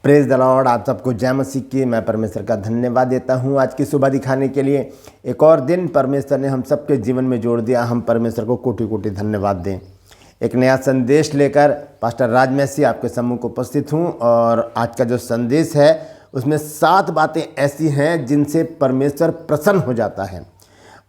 Praise the Lord. आप सबको जय मसीह की। मैं परमेश्वर का धन्यवाद देता हूँ आज की सुबह दिखाने के लिए। एक और दिन परमेश्वर ने हम सबके जीवन में जोड़ दिया। हम परमेश्वर को कोटि कोटि धन्यवाद दें। एक नया संदेश लेकर पास्टर राज मैसी आपके सम्मुख उपस्थित हूँ और आज का जो संदेश है उसमें 7 बातें ऐसी हैं जिनसे परमेश्वर प्रसन्न हो जाता है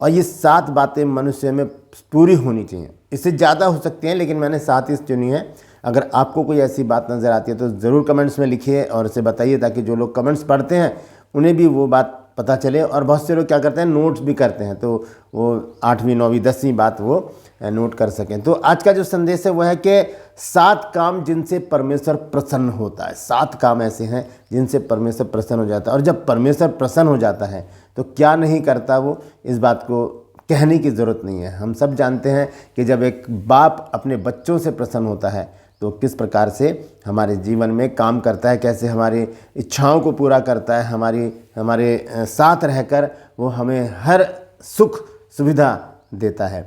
और ये 7 बातें मनुष्य में पूरी होनी चाहिए। इससे ज़्यादा हो सकती हैं लेकिन मैंने 7 ही चुनी है। अगर आपको कोई ऐसी बात नज़र आती है तो ज़रूर कमेंट्स में लिखिए और इसे बताइए ताकि जो लोग कमेंट्स पढ़ते हैं उन्हें भी वो बात पता चले। और बहुत से लोग क्या करते हैं, नोट्स भी करते हैं, तो वो 8वीं 9वीं 10वीं बात वो नोट कर सकें। तो आज का जो संदेश है वो है कि 7 काम जिनसे परमेश्वर प्रसन्न होता है। 7 काम ऐसे हैं जिनसे परमेश्वर प्रसन्न हो जाता है। और जब परमेश्वर प्रसन्न हो जाता है तो क्या नहीं करता वो, इस बात को कहने की ज़रूरत नहीं है। हम सब जानते हैं कि जब एक बाप अपने बच्चों से प्रसन्न होता है तो किस प्रकार से हमारे जीवन में काम करता है, कैसे हमारी इच्छाओं को पूरा करता है, हमारे साथ रहकर वो हमें हर सुख सुविधा देता है।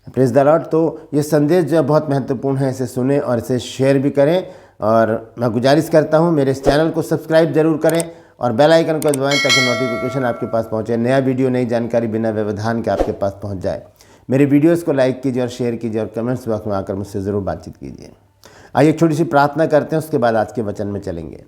Praise the Lord. तो ये संदेश जो बहुत महत्वपूर्ण है, इसे सुने और इसे शेयर भी करें। और मैं गुजारिश करता हूँ मेरे इस चैनल को सब्सक्राइब जरूर करें और बेल आइकन को दबाएं ताकि नोटिफिकेशन आपके पास पहुँचे। नया वीडियो, नई जानकारी बिना व्यवधान के आपके पास पहुँच जाए। मेरे वीडियोस को लाइक कीजिए और शेयर कीजिए और कमेंट्स बॉक्स में आकर मुझसे ज़रूर बातचीत कीजिए। आइए एक छोटी सी प्रार्थना करते हैं, उसके बाद आज के वचन में चलेंगे।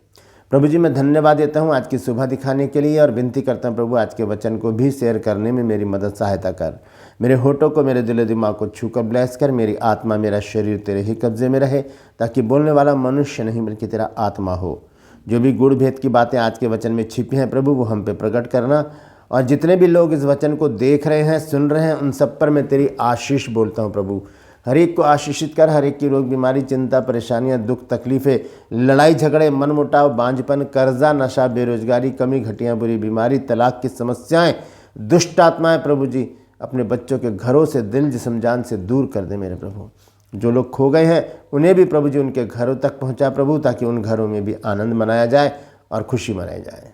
प्रभु जी, मैं धन्यवाद देता हूँ आज की सुबह दिखाने के लिए और विनती करता हूँ प्रभु आज के वचन को भी शेयर करने में मेरी मदद सहायता कर। मेरे होठों को, मेरे दिल दिमाग को छूकर ब्लेस कर। मेरी आत्मा, मेरा शरीर तेरे ही कब्जे में रहे ताकि बोलने वाला मनुष्य नहीं बल्कि तेरा आत्मा हो। जो भी गुड़ भेद की बातें आज के वचन में छिपी हैं प्रभु, वो हम पे प्रकट करना। और जितने भी लोग इस वचन को देख रहे हैं, सुन रहे हैं, उन सब पर मैं तेरी आशीष बोलता हूँ प्रभु। हर एक को आशीषित कर। हर एक की रोग, बीमारी, चिंता, परेशानियां, दुख, तकलीफ़ें, लड़ाई झगड़े, मनमुटाव, बांझपन, कर्जा, नशा, बेरोजगारी, कमी, घटियाँ, बुरी बीमारी, तलाक की समस्याएं, दुष्ट आत्माएं प्रभु जी अपने बच्चों के घरों से, दिल, जिस्म, जान से दूर कर दे मेरे प्रभु। जो लोग खो गए हैं उन्हें भी प्रभु जी उनके घरों तक पहुँचा प्रभु, ताकि उन घरों में भी आनंद मनाया जाए और खुशी मनाई जाए।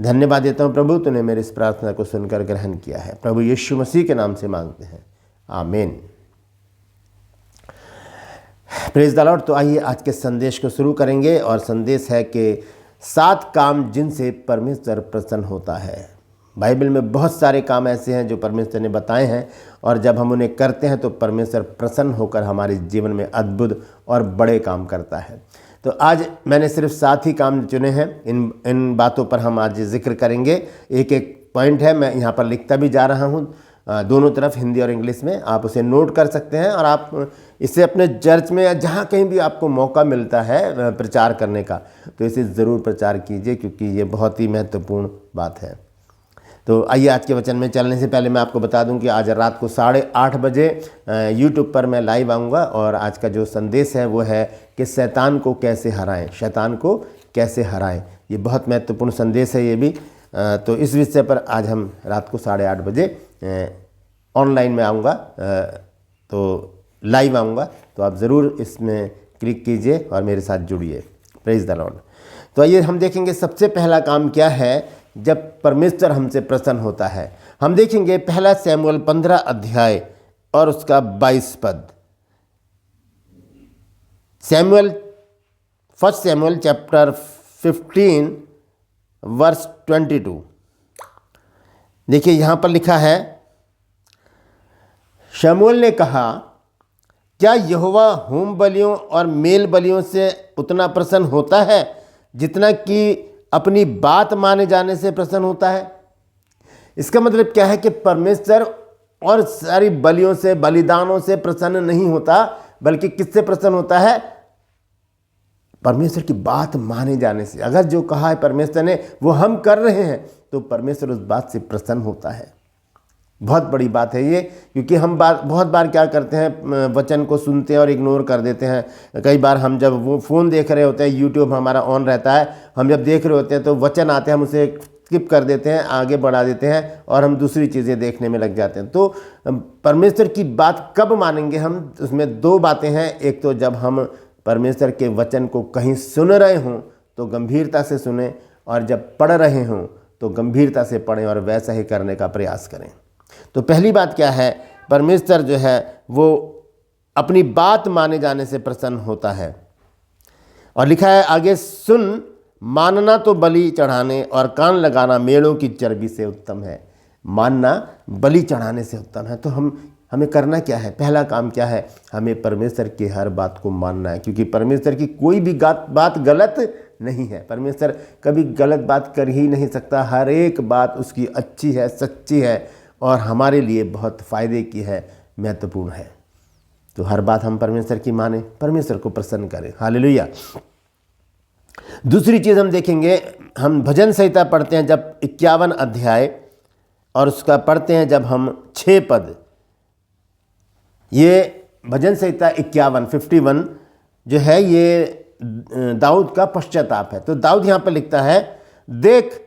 धन्यवाद देता हूँ प्रभु, तूने मेरी इस प्रार्थना को सुनकर ग्रहण किया है। प्रभु यीशु मसीह के नाम से मांगते हैं, आमीन। Praise the Lord. तो आइए आज के संदेश को शुरू करेंगे और संदेश है कि 7 काम जिनसे परमेश्वर प्रसन्न होता है। बाइबल में बहुत सारे काम ऐसे हैं जो परमेश्वर ने बताए हैं और जब हम उन्हें करते हैं तो परमेश्वर प्रसन्न होकर हमारे जीवन में अद्भुत और बड़े काम करता है। तो आज मैंने सिर्फ 7 ही काम चुने हैं। इन बातों पर हम आज जिक्र करेंगे। एक एक पॉइंट है, मैं यहाँ पर लिखता भी जा रहा हूँ दोनों तरफ, हिंदी और इंग्लिश में। आप उसे नोट कर सकते हैं और आप इसे अपने चर्च में या जहाँ कहीं भी आपको मौका मिलता है प्रचार करने का तो इसे ज़रूर प्रचार कीजिए, क्योंकि ये बहुत ही महत्वपूर्ण बात है। तो आइए आज के वचन में चलने से पहले मैं आपको बता दूं कि आज रात को 8:30 बजे यूट्यूब पर मैं लाइव आऊँगा और आज का जो संदेश है वो है कि शैतान को कैसे हराएं। शैतान को कैसे हराएं, ये बहुत महत्वपूर्ण संदेश है ये भी। तो इस विषय पर आज हम रात को 8:30 बजे ऑनलाइन में आऊँगा, तो लाइव आऊँगा। तो आप ज़रूर इसमें क्लिक कीजिए और मेरे साथ जुड़िए। Praise the Lord. तो आइए हम देखेंगे सबसे पहला काम क्या है जब परमेश्वर हमसे प्रसन्न होता है। हम देखेंगे 1 शमूएल 15 अध्याय और उसका 22 पद। 1 शमूएल चैप्टर 15 वर्स 22। देखिए यहाँ पर लिखा है, शमूएल ने कहा, क्या यहोवा होम बलियों और मेल बलियों से उतना प्रसन्न होता है जितना कि अपनी बात माने जाने से प्रसन्न होता है? इसका मतलब क्या है कि परमेश्वर और सारी बलियों से, बलिदानों से प्रसन्न नहीं होता, बल्कि किससे प्रसन्न होता है? परमेश्वर की बात माने जाने से। अगर जो कहा है परमेश्वर ने वो हम कर रहे हैं तो परमेश्वर उस बात से प्रसन्न होता है। बहुत बड़ी बात है ये, क्योंकि हम बहुत बार क्या करते हैं, वचन को सुनते हैं और इग्नोर कर देते हैं। कई बार हम जब वो फ़ोन देख रहे होते हैं, यूट्यूब हमारा ऑन रहता है, हम जब देख रहे होते हैं तो वचन आते हैं, हम उसे स्किप कर देते हैं, आगे बढ़ा देते हैं और हम दूसरी चीज़ें देखने में लग जाते हैं। तो परमेश्वर की बात कब मानेंगे हम? उसमें 2 बातें हैं। एक तो जब हम परमेश्वर के वचन को कहीं सुन रहे हों तो गंभीरता से सुने, और जब पढ़ रहे हों तो गंभीरता से पढ़ें और वैसा ही करने का प्रयास करें। तो पहली बात क्या है, परमेश्वर जो है वो अपनी बात माने जाने से प्रसन्न होता है। और लिखा है आगे, सुन मानना तो बलि चढ़ाने और कान लगाना मेढ़ों की चर्बी से उत्तम है। मानना बलि चढ़ाने से उत्तम है। तो हमें करना क्या है? पहला काम क्या है? हमें परमेश्वर की हर बात को मानना है, क्योंकि परमेश्वर की कोई भी बात गलत नहीं है। परमेश्वर कभी गलत बात कर ही नहीं सकता। हर एक बात उसकी अच्छी है, सच्ची है और हमारे लिए बहुत फ़ायदे की है, महत्वपूर्ण है। तो हर बात हम परमेश्वर की माने, परमेश्वर को प्रसन्न करें। हालेलुया। दूसरी चीज़ हम देखेंगे, हम भजन संहिता पढ़ते हैं जब 51 अध्याय, और उसका पढ़ते हैं जब हम 6 पद। ये भजन संहिता 51 जो है ये दाऊद का पश्चाताप है। तो दाऊद यहाँ पर लिखता है, देख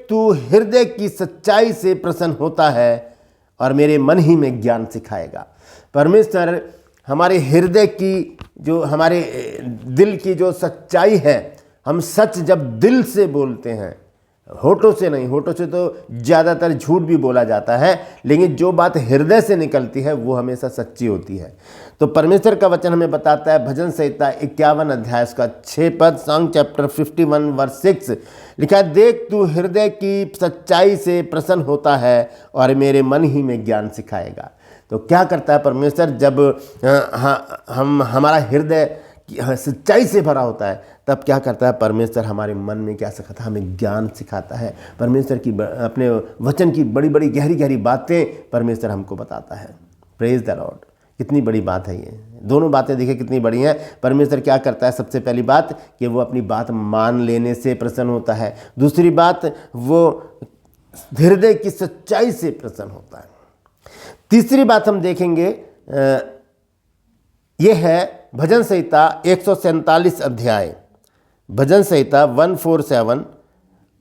तू हृदय की सच्चाई से प्रसन्न होता है और मेरे मन ही में ज्ञान सिखाएगा। परमेश्वर हमारे हृदय की, जो हमारे दिल की जो सच्चाई है, हम सच जब दिल से बोलते हैं, होठों से नहीं। होठों से तो ज़्यादातर झूठ भी बोला जाता है, लेकिन जो बात हृदय से निकलती है वो हमेशा सच्ची होती है। तो परमेश्वर का वचन हमें बताता है, भजन संहिता 51 अध्याय का 6 पद, सॉन्ग चैप्टर 51 वर्स 6 लिखा है, देख तू हृदय की सच्चाई से प्रसन्न होता है और मेरे मन ही में ज्ञान सिखाएगा। तो क्या करता है परमेश्वर? जब हमारा हृदय सच्चाई से भरा होता है, तब क्या करता है परमेश्वर? हमारे मन में क्या सिखाता है? हमें ज्ञान सिखाता है। परमेश्वर की अपने वचन की बड़ी बड़ी गहरी गहरी बातें परमेश्वर हमको बताता है। Praise the Lord. कितनी बड़ी बात है ये। दोनों बातें देखिए कितनी बड़ी हैं। परमेश्वर क्या करता है? सबसे पहली बात कि वो अपनी बात मान लेने से प्रसन्न होता है। दूसरी बात, वो हृदय की सच्चाई से प्रसन्न होता है। तीसरी बात हम देखेंगे, ये है भजन संहिता 147 अध्याय, भजन संहिता 147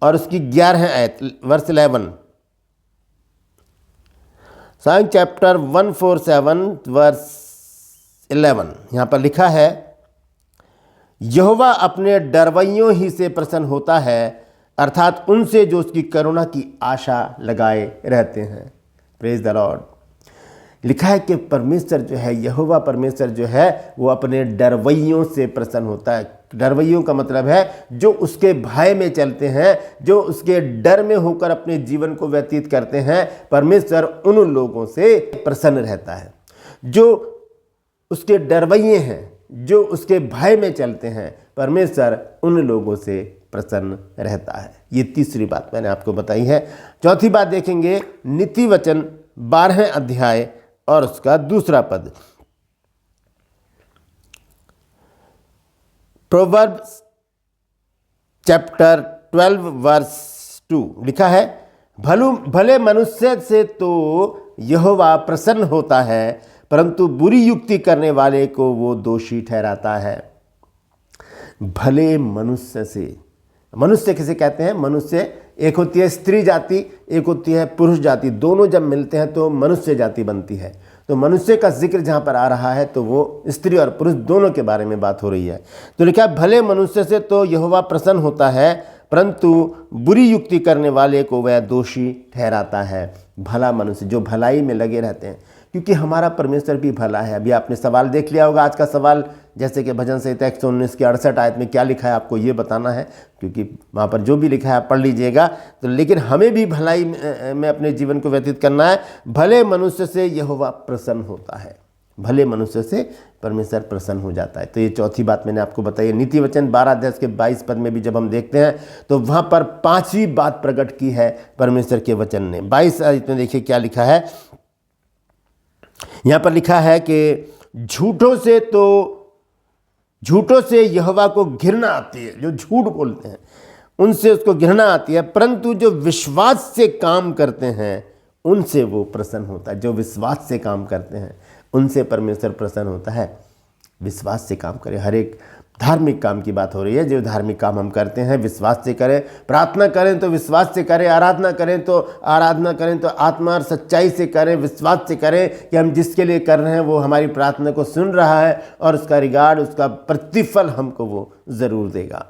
और उसकी 11 आयत वर्स 11। सॉन्ग चैप्टर 147 वर्स 11 यहाँ पर लिखा है, यहोवा अपने डरवैयों ही से प्रसन्न होता है, अर्थात उनसे जो उसकी करुणा की आशा लगाए रहते हैं। Praise the Lord. लिखा है कि परमेश्वर जो है, यहोवा परमेश्वर जो है, वो अपने डरवैयों से प्रसन्न होता है। डरवैयों का मतलब है जो उसके भय में चलते हैं, जो उसके डर में होकर अपने जीवन को व्यतीत करते हैं। परमेश्वर उन लोगों से प्रसन्न रहता है जो उसके डरवैये हैं, जो उसके भय में चलते हैं। परमेश्वर उन लोगों से प्रसन्न रहता है। ये तीसरी बात मैंने आपको बताई है। चौथी बात देखेंगे, नीति वचन 12 अध्याय और उसका 2 पद। प्रोवर्ब्स चैप्टर 12 वर्स 2 लिखा है, भले मनुष्य से तो यहोवा प्रसन्न होता है, परंतु बुरी युक्ति करने वाले को वो दोषी ठहराता है। भले मनुष्य से, मनुष्य किसे कहते हैं? मनुष्य एक होती है स्त्री जाति, एक होती है पुरुष जाति। दोनों जब मिलते हैं तो मनुष्य जाति बनती है। तो मनुष्य का जिक्र जहाँ पर आ रहा है तो वो स्त्री और पुरुष दोनों के बारे में बात हो रही है। तो लिखा है, भले मनुष्य से तो यहोवा प्रसन्न होता है, परंतु बुरी युक्ति करने वाले को वह दोषी ठहराता है। भला मनुष्य जो भलाई में लगे रहते हैं, क्योंकि हमारा परमेश्वर भी भला है। अभी आपने सवाल देख लिया होगा, आज का सवाल, जैसे कि भजन संहिता 119 की 68 आयत में क्या लिखा है, आपको ये बताना है, क्योंकि वहाँ पर जो भी लिखा है आप पढ़ लीजिएगा। तो लेकिन हमें भी भलाई में अपने जीवन को व्यतीत करना है। भले मनुष्य से यहोवा प्रसन्न होता है, भले मनुष्य से परमेश्वर प्रसन्न हो जाता है। तो ये चौथी बात मैंने आपको बताई है। नीति वचन 12 अध्याय के 22 पद में भी जब हम देखते हैं तो वहाँ पर 5वीं बात प्रकट की है परमेश्वर के वचन ने। 22 आयत में देखिए क्या लिखा है। यहाँ पर लिखा है कि झूठों से यहोवा को घृणा आती है। जो झूठ बोलते हैं उनसे उसको घृणा आती है, परंतु जो विश्वास से काम करते हैं उनसे वो प्रसन्न होता है। जो विश्वास से काम करते हैं उनसे परमेश्वर प्रसन्न होता है। विश्वास से काम करें। हर एक धार्मिक काम की बात हो रही है। जो धार्मिक काम हम करते हैं विश्वास से करें। प्रार्थना करें तो विश्वास से करें, आराधना करें तो आत्मा और सच्चाई से करें, विश्वास से करें कि हम जिसके लिए कर रहे हैं वो हमारी प्रार्थना को सुन रहा है और उसका रिगार्ड, उसका प्रतिफल हमको वो ज़रूर देगा।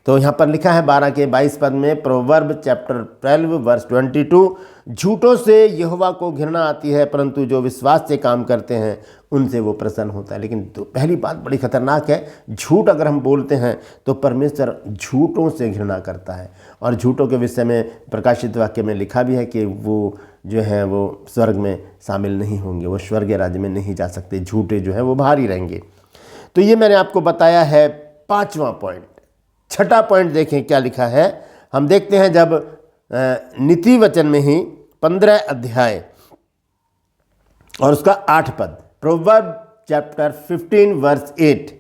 तो यहाँ पर लिखा है 12 के 22 पद में, प्रोवर्ब चैप्टर 12 वर्स 22, झूठों से यहोवा को घृणा आती है, परंतु जो विश्वास से काम करते हैं उनसे वो प्रसन्न होता है। लेकिन तो पहली बात बड़ी खतरनाक है, झूठ अगर हम बोलते हैं तो परमेश्वर झूठों से घृणा करता है। और झूठों के विषय में प्रकाशित वाक्य में लिखा भी है कि वो जो है वो स्वर्ग में शामिल नहीं होंगे, वो स्वर्ग राज्य में नहीं जा सकते, झूठे जो हैं वो बाहर ही रहेंगे। तो ये मैंने आपको बताया है 5वां पॉइंट। 6ठा पॉइंट देखें क्या लिखा है। हम देखते हैं जब नीति वचन में ही 15 अध्याय और उसका 8 पद, प्रोवर्ब चैप्टर 15 वर्स 8,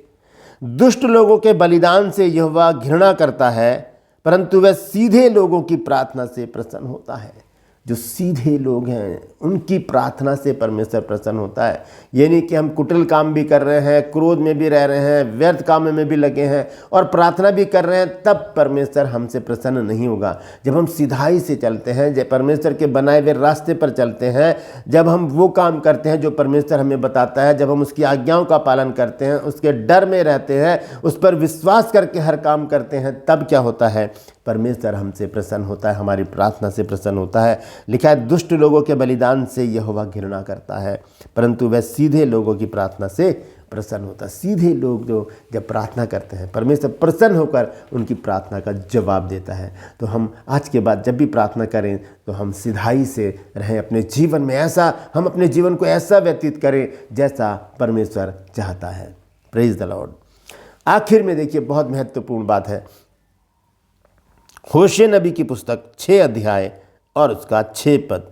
दुष्ट लोगों के बलिदान से यहोवा घृणा करता है, परंतु वह सीधे लोगों की प्रार्थना से प्रसन्न होता है। जो सीधे लोग हैं उनकी प्रार्थना से परमेश्वर प्रसन्न होता है। ये नहीं कि हम कुटिल काम भी कर रहे हैं, क्रोध में भी रह रहे हैं, व्यर्थ काम में भी लगे हैं और प्रार्थना भी कर रहे हैं, तब परमेश्वर हमसे प्रसन्न नहीं होगा। जब हम सिधाई से चलते हैं, जब परमेश्वर के बनाए हुए रास्ते पर चलते हैं, जब हम वो काम करते हैं जो परमेश्वर हमें बताता है, जब हम उसकी आज्ञाओं का पालन करते हैं, उसके डर में रहते हैं, उस पर विश्वास करके हर काम करते हैं, तब क्या होता है, परमेश्वर हमसे प्रसन्न होता है, हमारी प्रार्थना से प्रसन्न होता है। लिखा है दुष्ट लोगों के बलिदान से यहोवा घृणा करता है, परंतु वह सीधे लोगों की प्रार्थना से प्रसन्न होता है। सीधे लोग जो जब प्रार्थना करते हैं, परमेश्वर प्रसन्न होकर उनकी प्रार्थना का जवाब देता है। तो हम आज के बाद जब भी प्रार्थना करें तो हम सिधाई से रहें, अपने जीवन में ऐसा, हम अपने जीवन को ऐसा व्यतीत करें जैसा परमेश्वर चाहता है। Praise the Lord. आखिर में देखिए बहुत महत्वपूर्ण बात है, होशे नबी की पुस्तक 6 अध्याय और उसका 6 पद,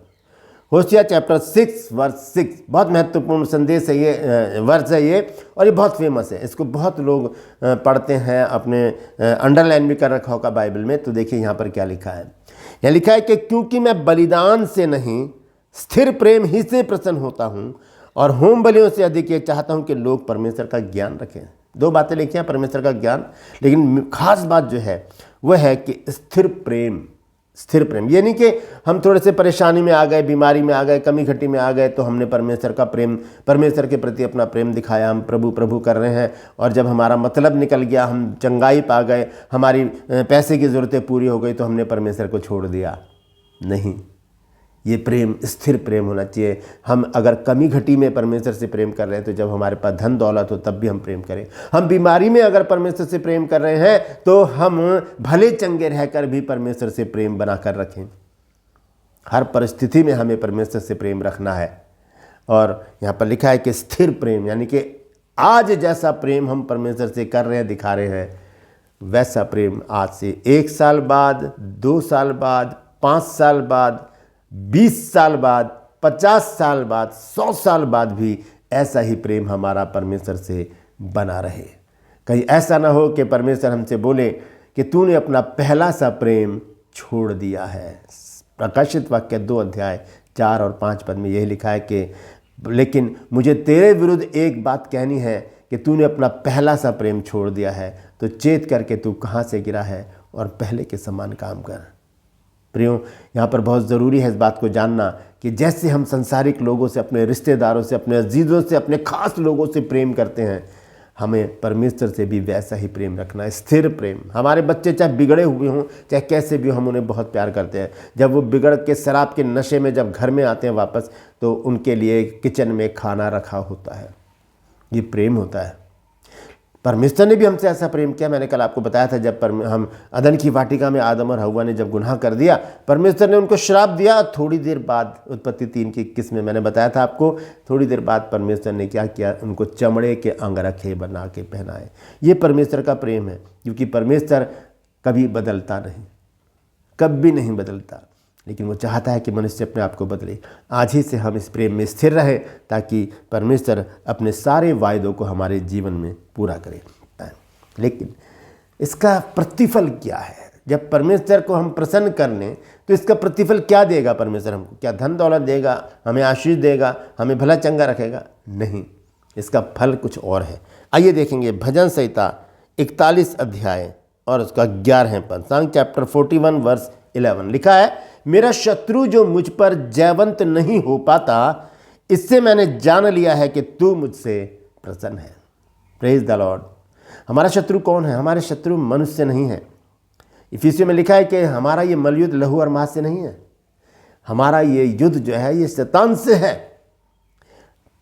होशिया चैप्टर 6 वर्स 6, बहुत महत्वपूर्ण संदेश है ये, वर्स है ये, और ये बहुत फेमस है। इसको बहुत लोग पढ़ते हैं, अपने अंडरलाइन भी कर रखा होगा बाइबल में। तो देखिए यहाँ पर क्या लिखा है। यहाँ लिखा है कि क्योंकि मैं बलिदान से नहीं स्थिर प्रेम ही से प्रसन्न होता हूँ, और होम बलियों से अधिक ये चाहता हूँ कि लोग परमेश्वर का ज्ञान रखें। 2 बातें लिखी हैं, परमेश्वर का ज्ञान, लेकिन खास बात जो है वह है कि स्थिर प्रेम। स्थिर प्रेम ये नहीं कि हम थोड़े से परेशानी में आ गए, बीमारी में आ गए, कमी घटी में आ गए तो हमने परमेश्वर का प्रेम, परमेश्वर के प्रति अपना प्रेम दिखाया, हम प्रभु प्रभु कर रहे हैं, और जब हमारा मतलब निकल गया, हम चंगाई पा गए, हमारी पैसे की ज़रूरतें पूरी हो गई तो हमने परमेश्वर को छोड़ दिया। नहीं, ये प्रेम स्थिर प्रेम होना चाहिए। हम अगर कमी घटी में परमेश्वर से प्रेम कर रहे हैं तो जब हमारे पास धन दौलत हो तब भी हम प्रेम करें। हम बीमारी में अगर परमेश्वर से प्रेम कर रहे हैं तो हम भले चंगे रहकर भी परमेश्वर से प्रेम बनाकर रखें। हर परिस्थिति में हमें परमेश्वर से प्रेम रखना है। और यहाँ पर लिखा है कि स्थिर प्रेम, यानी कि आज जैसा प्रेम हम परमेश्वर से कर रहे हैं, दिखा रहे हैं, वैसा प्रेम आज से 1 साल बाद, 2 साल बाद, 5 साल बाद, 20 साल बाद, 50 साल बाद, 100 साल बाद भी ऐसा ही प्रेम हमारा परमेश्वर से बना रहे। कहीं ऐसा ना हो कि परमेश्वर हमसे बोले कि तूने अपना पहला सा प्रेम छोड़ दिया है। प्रकाशित वाक्य 2 अध्याय 4 और 5 पद में यही लिखा है कि लेकिन मुझे तेरे विरुद्ध एक बात कहनी है कि तूने अपना पहला सा प्रेम छोड़ दिया है, तो चेत करके तू कहाँ से गिरा है और पहले के समान काम कर। प्रियो, यहाँ पर बहुत ज़रूरी है इस बात को जानना कि जैसे हम संसारिक लोगों से, अपने रिश्तेदारों से, अपने अजीज़ों से, अपने खास लोगों से प्रेम करते हैं, हमें परमेश्वर से भी वैसा ही प्रेम रखना है, स्थिर प्रेम। हमारे बच्चे चाहे बिगड़े हुए हों, चाहे कैसे भी, हम उन्हें बहुत प्यार करते हैं। जब वो बिगड़ के शराब के नशे में जब घर में आते हैं वापस, तो उनके लिए किचन में खाना रखा होता है। ये प्रेम होता है। परमेश्वर ने भी हमसे ऐसा प्रेम किया। मैंने कल आपको बताया था, जब हम अदन की वाटिका में आदम और हव्वा ने जब गुनाह कर दिया, परमेश्वर ने उनको श्राप दिया। थोड़ी देर बाद, उत्पत्ति 3 की 21 में मैंने बताया था आपको, थोड़ी देर बाद परमेश्वर ने क्या किया, उनको चमड़े के अंगरखे बना के पहनाए। ये परमेश्वर का प्रेम है, क्योंकि परमेश्वर कभी बदलता नहीं, कभी नहीं बदलता, लेकिन वो चाहता है कि मनुष्य अपने आप को बदले। आज ही से हम इस प्रेम में स्थिर रहें ताकि परमेश्वर अपने सारे वायदों को हमारे जीवन में पूरा करे। लेकिन इसका प्रतिफल क्या है? जब परमेश्वर को हम प्रसन्न कर लें तो इसका प्रतिफल क्या देगा परमेश्वर हमको? क्या धन दौलत देगा, हमें आशीष देगा, हमें भला चंगा रखेगा? नहीं, इसका फल कुछ और है। आइए देखेंगे भजन संहिता 41 अध्याय और उसका 11 पद, सॉन्ग चैप्टर 41 वर्स 11 लिखा है, मेरा शत्रु जो मुझ पर जयवंत नहीं हो पाता, इससे मैंने जान लिया है कि तू मुझसे प्रसन्न है। Praise the Lord. हमारा शत्रु कौन है? हमारे शत्रु मनुष्य नहीं है। इफिसियों में लिखा है कि हमारा ये मलयुद्ध लहू और मांस से नहीं है, हमारा ये युद्ध जो है ये शैतान से है।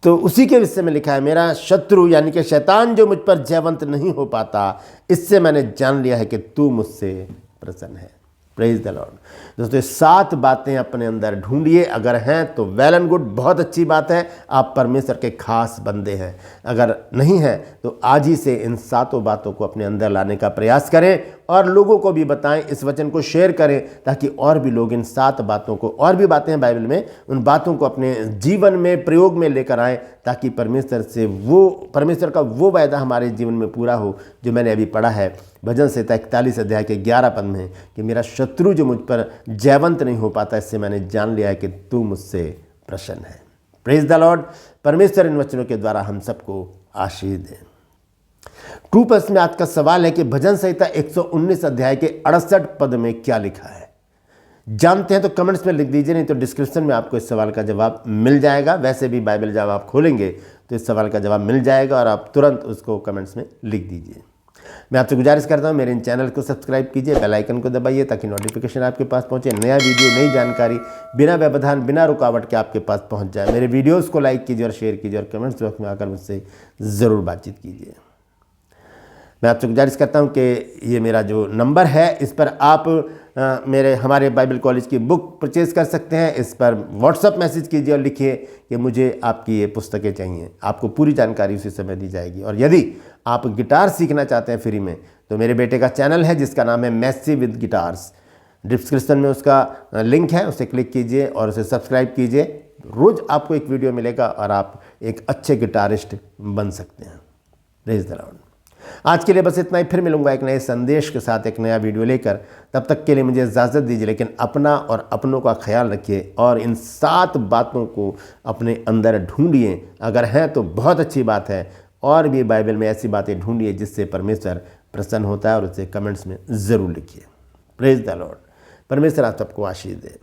तो उसी के विषय में लिखा है, मेरा शत्रु यानी कि शैतान जो मुझ पर जयवंत नहीं हो पाता, इससे मैंने जान लिया है कि तू मुझसे प्रसन्न है। Praise the Lord. दोस्तों, ये 7 बातें अपने अंदर ढूंढिए, अगर हैं तो वेल एंड गुड, बहुत अच्छी बात है, आप परमेश्वर के खास बंदे हैं। अगर नहीं है तो आज ही से इन 7 बातों को अपने अंदर लाने का प्रयास करें और लोगों को भी बताएं, इस वचन को शेयर करें, ताकि और भी लोग इन 7 बातों को, और भी बातें हैं बाइबल में, उन बातों को अपने जीवन में प्रयोग में लेकर आएँ, ताकि परमेश्वर का वो वायदा हमारे जीवन में पूरा हो जो मैंने अभी पढ़ा है भजन संहिता 41 अध्याय के 11 पद में, कि मेरा शत्रु जो मुझ पर जयवंत नहीं हो पाता, इससे मैंने जान लिया है कि तू मुझसे प्रसन्न है। Praise the Lord. परमेश्वर इन वचनों के द्वारा हम सबको आशीष दे। ट्रू पर्स में आज का सवाल है कि भजन संहिता 119 अध्याय के 68 पद में क्या लिखा है? जानते हैं तो कमेंट्स में लिख दीजिए, नहीं तो डिस्क्रिप्शन में आपको इस सवाल का जवाब मिल जाएगा। वैसे भी बाइबल जब आप खोलेंगे तो इस सवाल का जवाब मिल जाएगा और आप तुरंत उसको कमेंट्स में लिख दीजिए। मैं आपसे गुजारिश करता हूं, मेरे इन चैनल को सब्सक्राइब कीजिए, बेल आइकन को दबाइए, ताकि नोटिफिकेशन आपके पास पहुंचे, नया वीडियो, नई जानकारी बिना व्यवधान, बिना रुकावट के आपके पास पहुंच जाए। मेरे वीडियोस को लाइक कीजिए और शेयर कीजिए और कमेंट्स बॉक्स में आकर मुझसे ज़रूर बातचीत कीजिए। मैं आपसे गुजारिश करता हूं कि ये मेरा जो नंबर है, इस पर आप हमारे बाइबल कॉलेज की बुक परचेज़ कर सकते हैं। इस पर व्हाट्सअप मैसेज कीजिए और लिखिए कि मुझे आपकी ये पुस्तकें चाहिए, आपको पूरी जानकारी उसी समय दी जाएगी। और यदि आप गिटार सीखना चाहते हैं फ्री में, तो मेरे बेटे का चैनल है जिसका नाम है मैसी विद गिटार्स, डिस्क्रिप्शन में उसका लिंक है, उसे क्लिक कीजिए और उसे सब्सक्राइब कीजिए। रोज़ आपको एक वीडियो मिलेगा और आप एक अच्छे गिटारिस्ट बन सकते हैं। Praise the Lord. आज के लिए बस इतना ही, फिर मिलूंगा एक नए संदेश के साथ, एक नया वीडियो लेकर। तब तक के लिए मुझे इजाज़त दीजिए, लेकिन अपना और अपनों का ख्याल रखिए और इन 7 बातों को अपने अंदर ढूंढिए। अगर हैं तो बहुत अच्छी बात है, और भी बाइबल में ऐसी बातें ढूंढिए जिससे परमेश्वर प्रसन्न होता है, और उसे कमेंट्स में ज़रूर लिखिए। Praise the Lord. परमेश्वर आप सबको आशीष दे।